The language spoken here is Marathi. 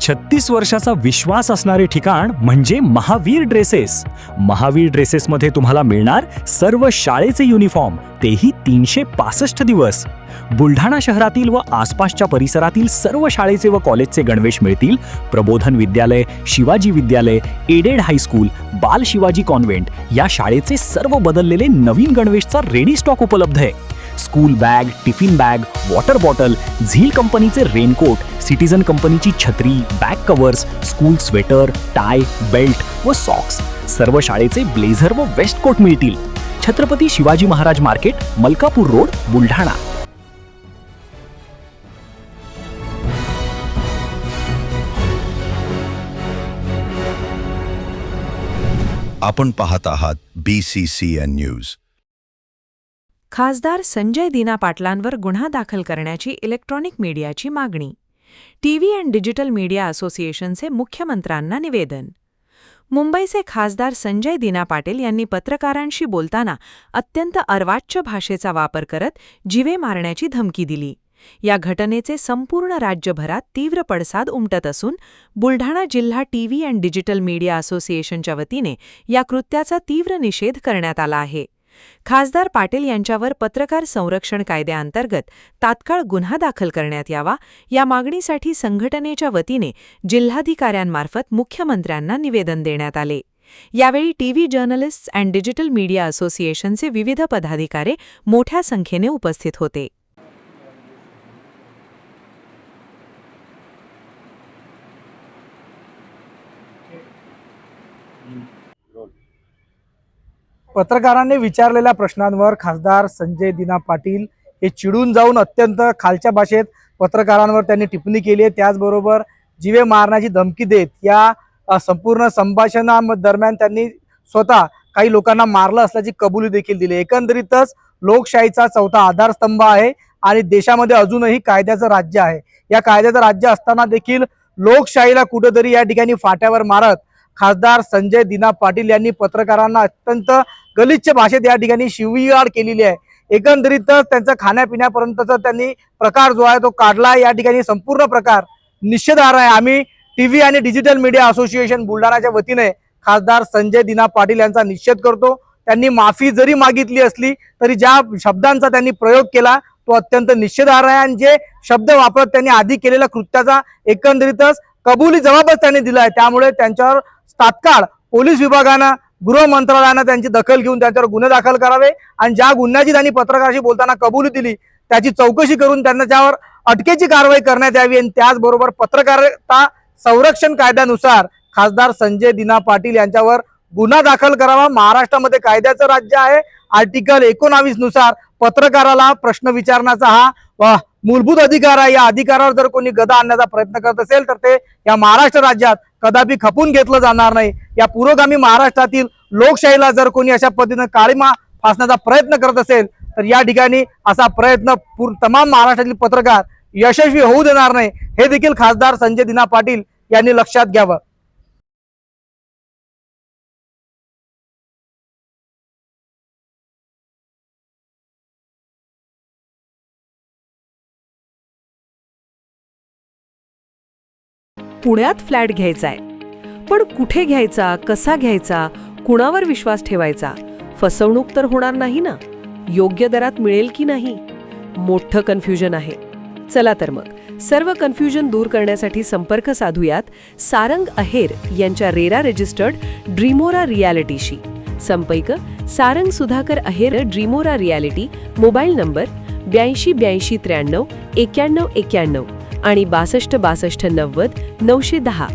36 वर्षाचा विश्वास असणारे ठिकाण म्हणजे महावीर ड्रेसेस. महावीर ड्रेसेसमध्ये तुम्हाला मिळणार सर्व शाळेचे युनिफॉर्म, तेही 365 दिवस. बुलढाणा शहरातील व आसपासच्या परिसरातील सर्व शाळेचे व कॉलेजचे गणवेश मिळतील. प्रबोधन विद्यालय, शिवाजी विद्यालय, एडेड हायस्कूल, बाल शिवाजी कॉन्व्हेंट या शाळेचे सर्व बदललेले नवीन गणवेशचा रेडी स्टॉक उपलब्ध आहे. School bag, tiffin bag, water bottle, झील कंपनीचे रेनकोट, सिटीजन कंपनीची छत्री, back covers, school sweater, tie, belt व सॉक्स, सर्व शाळेचे ब्लेझर व वेस्ट कोट मिळतील. Chhatrapati Shivaji Maharaj market, Malkapur road, Buldhana. आपण पाहत आहात BCCN न्यूज. खासदार संजय दिना पाटलांवर गुन्हा दाखल करण्याची इलेक्ट्रॉनिक मीडियाची मागणी. टीव्ही अँड डिजिटल मीडिया असोसिएशनचे मुख्यमंत्र्यांना निवेदन. मुंबईचे खासदार संजय दिना पाटील यांनी पत्रकारांशी बोलताना अत्यंत अर्वाच्य भाषेचा वापर करत जीवे मारण्याची धमकी दिली. या घटनेचे संपूर्ण राज्यभरात तीव्र पडसाद उमटत असून बुलढाणा जिल्हा टीव्ही अँड डिजिटल मीडिया असोसिएशनच्या वतीने या कृत्याचा तीव्र निषेध करण्यात आला आहे. खासदार पाटील यांच्यावर पत्रकार संरक्षण कायद्याअंतर्गत तात्काळ गुन्हा दाखल करण्यात यावा, या मागणीसाठी संघटनेच्या वतीने जिल्हाधिकाऱ्यांमार्फत मुख्यमंत्र्यांना निवेदन देण्यात आले. यावेळी TV journalists and digital media असोसिएशनचे विविध पदाधिकारी मोठ्या संख्येने उपस्थित होते. पत्रकारांनी विचारलेल्या प्रश्नांवर खासदार संजय दिना पाटील हे चिडून जाऊन अत्यंत खालच्या भाषेत पत्रकारांवर त्यांनी टिप्पणी केली आहे. त्याचबरोबर जीवे मारण्याची धमकी देत या संपूर्ण संभाषणादरम्यान त्यांनी स्वतः काही लोकांना मारलं असल्याची कबुली देखील दिली. एकंदरीतच लोकशाहीचा चौथा आधारस्तंभ आहे आणि देशामध्ये अजूनही कायद्याचं राज्य आहे. या कायद्याचं राज्य असताना देखील लोकशाहीला कुठेतरी या ठिकाणी फाट्यावर मारत खासदार संजय दिना पाटील यांनी पत्रकारांना अत्यंत गलिच्छ भाषेत या ठिकाणी शिवीगाळ केलेली आहे. एकंदरीतच त्यांचा खाण्यापिण्यापर्यंतचा त्यांनी प्रकार जो आहे तो काढला. या ठिकाणी संपूर्ण प्रकार निषेधार्ह आहे. आम्ही टीव्ही आणि डिजिटल मीडिया असोसिएशन बुलढाणाच्या वतीने खासदार संजय दिना पाटील यांचा निषेध करतो. त्यांनी माफी जरी मागितली असली तरी ज्या शब्दांचा त्यांनी प्रयोग केला तो अत्यंत निषेधार्ह आहे आणि जे शब्द वापरत त्यांनी आधी केलेल्या कृत्याचा एकंदरीतच कबुली जबाबच त्यांनी दिला आहे. त्यामुळे त्यांच्यावर तात्काळ पोलीस विभागानं, गृह मंत्रालयानं त्यांची दखल घेऊन त्यांच्यावर गुन्हे दाखल करावे आणि ज्या गुन्ह्याची त्यांनी पत्रकाराशी बोलताना कबुली दिली त्याची चौकशी करून त्यांच्यावर अटकेची कारवाई करण्यात यावी. आणि त्याचबरोबर पत्रकारिता संरक्षण कायद्यानुसार खासदार संजय दिना पाटील यांच्यावर गुन्हा दाखल करावा. महाराष्ट्रामध्ये कायद्याचं राज्य आहे. आर्टिकल 19 नुसार पत्रकाराला प्रश्न विचारण्याचा हा मूलभूत अधिकार आहे. या अधिकारावर जर कोणी गदा आणण्याचा प्रयत्न करत असेल तर ते या महाराष्ट्र राज्यात कदापि खपून घेतलं जाणार नाही. या पुरोगामी महाराष्ट्रातील लोकशाहीला जर कोणी अशा पद्धतीने काळीमा फासण्याचा प्रयत्न करत असेल तर या ठिकाणी असा प्रयत्न तमाम महाराष्ट्रातील पत्रकार यशस्वी होऊ देणार नाही. हे देखील खासदार संजय दिना पाटील यांनी लक्षात घ्यावं. पुण्यात फ्लॅट घ्यायचाय, पण कुठे घ्यायचा, कसा घ्यायचा, कुणावर विश्वास ठेवायचा? फसवणूक तर होणार नाही ना? योग्य दरात मिळेल की नाही? मोठं कन्फ्युजन आहे. चला तर मग सर्व कन्फ्युजन दूर करण्यासाठी संपर्क साधूयात सारंग अहेर यांच्या रेरा रजिस्टर्ड ड्रीमोरा रियालिटीशी. संपर्क सारंग सुधाकर अहेर, ड्रीमोरा रियालिटी. मोबाईल नंबर 82 83 93 91 91 आणि 62 62 90 910.